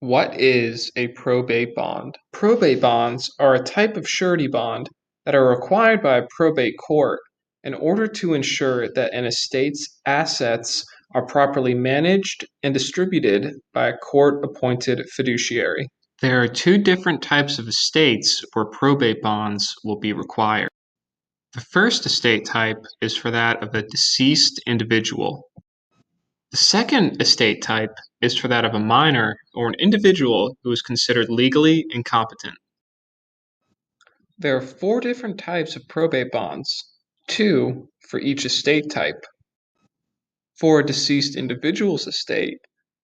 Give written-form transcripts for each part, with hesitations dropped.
What is a probate bond? Probate bonds are a type of surety bond that are required by a probate court in order to ensure that an estate's assets are properly managed and distributed by a court-appointed fiduciary. There are two different types of estates where probate bonds will be required. The first estate type is for that of a deceased individual. The second estate type is for that of a minor or an individual who is considered legally incompetent. There are 4 different types of probate bonds, 2 for each estate type. For a deceased individual's estate,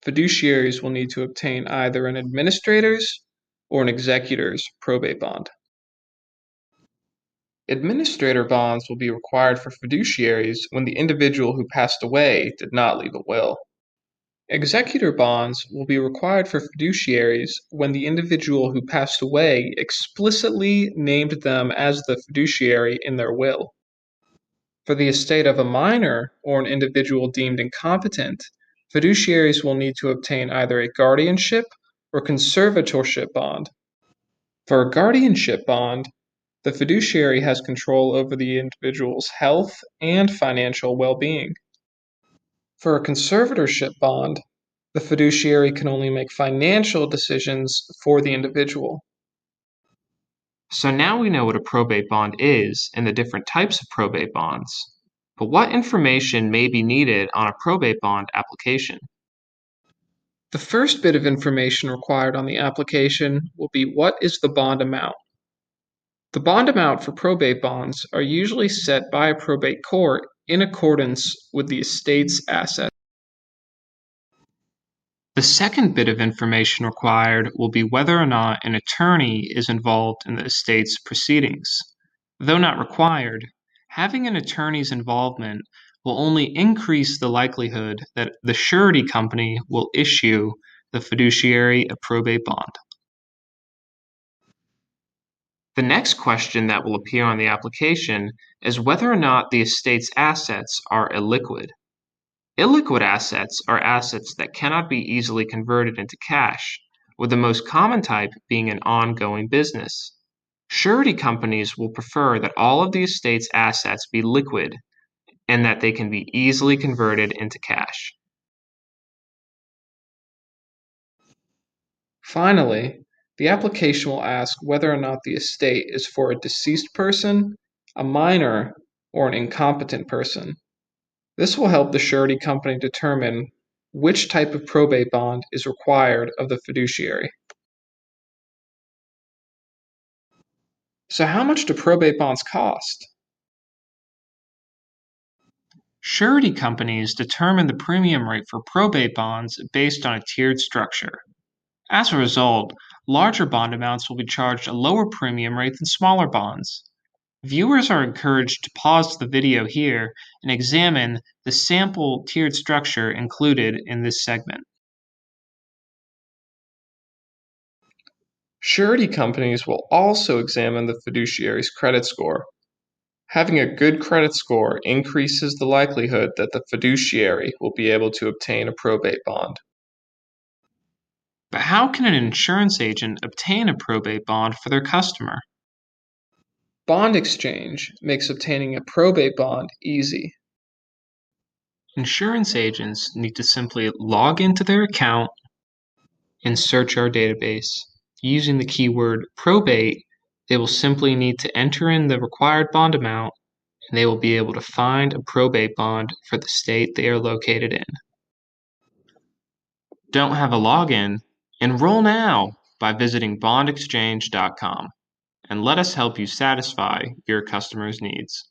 fiduciaries will need to obtain either an administrator's or an executor's probate bond. Administrator bonds will be required for fiduciaries when the individual who passed away did not leave a will. Executor bonds will be required for fiduciaries when the individual who passed away explicitly named them as the fiduciary in their will. For the estate of a minor or an individual deemed incompetent, fiduciaries will need to obtain either a guardianship or conservatorship bond. For a guardianship bond, the fiduciary has control over the individual's health and financial well-being. For a conservatorship bond, the fiduciary can only make financial decisions for the individual. So now we know what a probate bond is and the different types of probate bonds. But what information may be needed on a probate bond application? The first bit of information required on the application will be what is the bond amount. The bond amount for probate bonds are usually set by a probate court in accordance with the estate's assets. The second bit of information required will be whether or not an attorney is involved in the estate's proceedings. Though not required, having an attorney's involvement will only increase the likelihood that the surety company will issue the fiduciary a probate bond. The next question that will appear on the application is whether or not the estate's assets are illiquid. Illiquid assets are assets that cannot be easily converted into cash, with the most common type being an ongoing business. Surety companies will prefer that all of the estate's assets be liquid and that they can be easily converted into cash. Finally, the application will ask whether or not the estate is for a deceased person, a minor, or an incompetent person. This will help the surety company determine which type of probate bond is required of the fiduciary. So how much do probate bonds cost? Surety companies determine the premium rate for probate bonds based on a tiered structure. As a result, larger bond amounts will be charged a lower premium rate than smaller bonds. Viewers are encouraged to pause the video here and examine the sample tiered structure included in this segment. Surety companies will also examine the fiduciary's credit score. Having a good credit score increases the likelihood that the fiduciary will be able to obtain a probate bond. But how can an insurance agent obtain a probate bond for their customer? Bond exchange makes obtaining a probate bond easy. Insurance agents need to simply log into their account and search our database. Using the keyword probate, they will simply need to enter in the required bond amount and they will be able to find a probate bond for the state they are located in. Don't have a login? Enroll now by visiting bondexchange.com and let us help you satisfy your customers' needs.